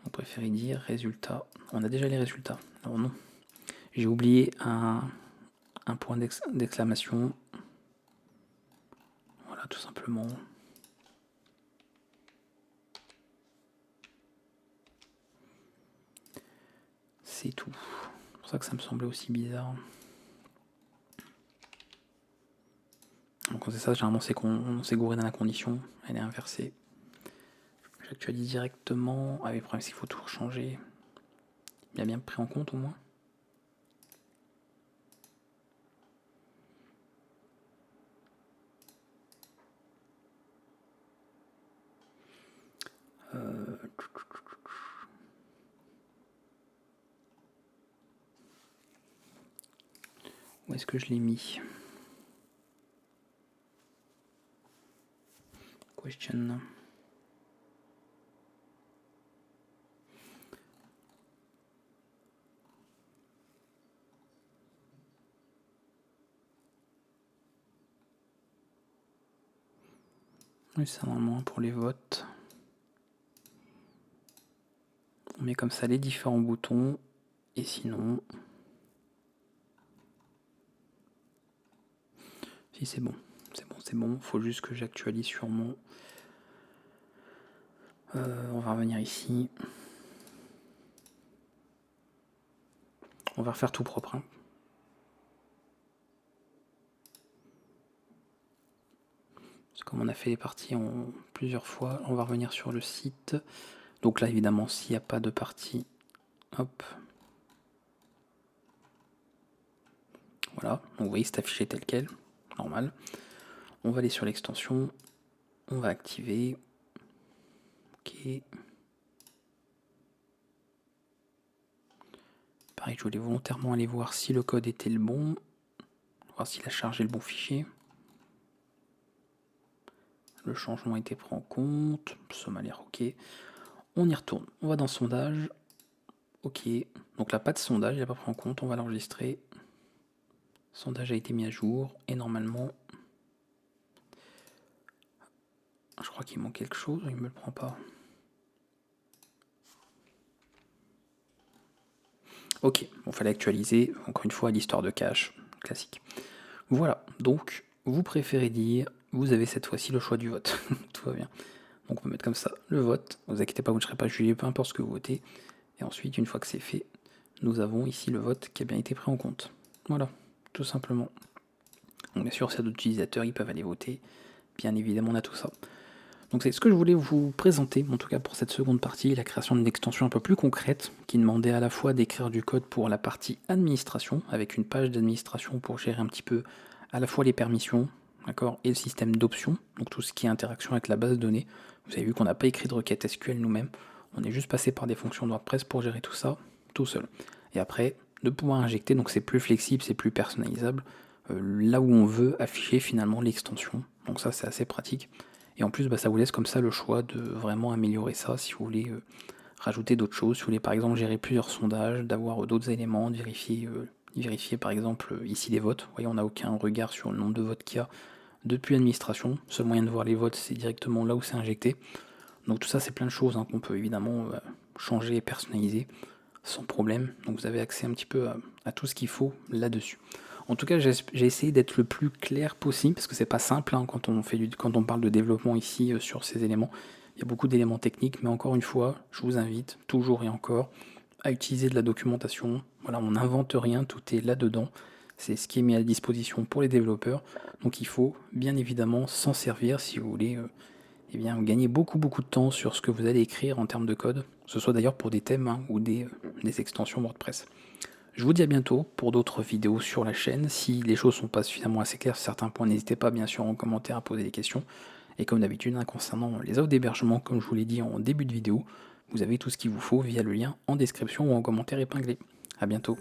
On préfère dire résultat. On a déjà les résultats. Alors non. J'ai oublié un point d'exclamation. Voilà, tout simplement. C'est tout. C'est pour ça que ça me semblait aussi bizarre. Donc quand c'est ça, généralement c'est qu'on s'est gouré dans la condition, elle est inversée. J'actualise directement. Ah oui, le problème c'est qu'il faut tout changer. Il a bien pris en compte au moins. Où est-ce que je l'ai mis? Question. Oui, c'est normalement pour les votes. On met comme ça les différents boutons. Et sinon... Si c'est bon. C'est bon. Faut juste que j'actualise sur mon... on va revenir ici. On va refaire tout propre. Hein. Comme on a fait les parties en plusieurs fois, on va revenir sur le site. Donc là, évidemment, s'il n'y a pas de partie, hop. Voilà, donc vous voyez, c'est affiché tel quel, normal. On va aller sur l'extension, on va activer. Ok. Pareil, je voulais volontairement aller voir si le code était le bon, voir s'il a chargé le bon fichier. Le changement a été pris en compte, ça m'a l'air ok. On y retourne, on va dans sondage. Ok, donc là pas de sondage, il n'a pas pris en compte, on va l'enregistrer. Sondage a été mis à jour et normalement, je crois qu'il manque quelque chose, il me le prend pas. Ok, bon, fallait actualiser, encore une fois, l'histoire de cache, classique. Voilà, donc vous préférez dire, vous avez cette fois-ci le choix du vote, tout va bien. Donc on va mettre comme ça le vote, ne vous inquiétez pas, vous ne serez pas jugé, peu importe ce que vous votez. Et ensuite, une fois que c'est fait, nous avons ici le vote qui a bien été pris en compte. Voilà, tout simplement. Donc bien sûr, s'il y a d'autres utilisateurs, ils peuvent aller voter. Bien évidemment, on a tout ça. Donc c'est ce que je voulais vous présenter, en tout cas pour cette seconde partie, la création d'une extension un peu plus concrète, qui demandait à la fois d'écrire du code pour la partie administration, avec une page d'administration pour gérer un petit peu à la fois les permissions, d'accord, et le système d'options, donc tout ce qui est interaction avec la base de données. Vous avez vu qu'on n'a pas écrit de requête SQL nous-mêmes, on est juste passé par des fonctions de WordPress pour gérer tout ça, tout seul. Et après, de pouvoir injecter, donc c'est plus flexible, c'est plus personnalisable, là où on veut afficher finalement l'extension, donc ça c'est assez pratique. Et en plus, ça vous laisse comme ça le choix de vraiment améliorer ça si vous voulez rajouter d'autres choses. Si vous voulez par exemple gérer plusieurs sondages, d'avoir d'autres éléments, de vérifier par exemple ici les votes. Vous voyez, on n'a aucun regard sur le nombre de votes qu'il y a depuis l'administration. Le seul moyen de voir les votes, c'est directement là où c'est injecté. Donc tout ça, c'est plein de choses qu'on peut évidemment changer et personnaliser sans problème. Donc vous avez accès un petit peu à tout ce qu'il faut là-dessus. En tout cas, j'ai essayé d'être le plus clair possible, parce que c'est pas simple hein, quand on parle de développement ici sur ces éléments. Il y a beaucoup d'éléments techniques, mais encore une fois, je vous invite, toujours et encore, à utiliser de la documentation. Voilà, on n'invente rien, tout est là-dedans. C'est ce qui est mis à disposition pour les développeurs. Donc il faut bien évidemment s'en servir si vous voulez gagner beaucoup de temps sur ce que vous allez écrire en termes de code, que ce soit d'ailleurs pour des thèmes hein, ou des extensions WordPress. Je vous dis à bientôt pour d'autres vidéos sur la chaîne. Si les choses sont pas suffisamment assez claires sur certains points, n'hésitez pas bien sûr en commentaire à poser des questions. Et comme d'habitude, hein, concernant les offres d'hébergement, comme je vous l'ai dit en début de vidéo, vous avez tout ce qu'il vous faut via le lien en description ou en commentaire épinglé. A bientôt.